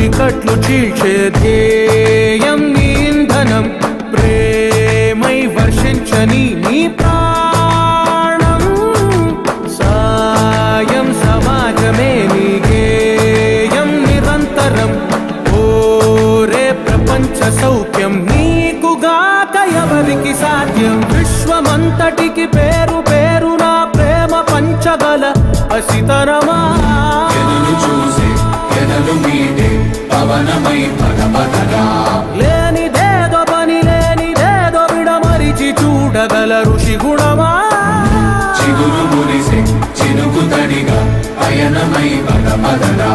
చీకట్లు చీల్చే ధ్యేయం నీ ఇంధనం ప్రేమై వర్షించని నీ ప్రాణం సాయం సమాజమే నీ గేయం నిరంతరం ఓరే ప్రపంచ సౌఖ్యం నీకుగాక ఎవరికి సాధ్యం విశ్వమంతటికి పేరు పేరు నా ప్రేమ పంచగల అసితరమా లేనిదేదో పని లేనిదేదో విడమరిచి చూడగల ఋషి గుణమా చిగురు మురిసే చినుకు తడిగా పయనమై పదమదరా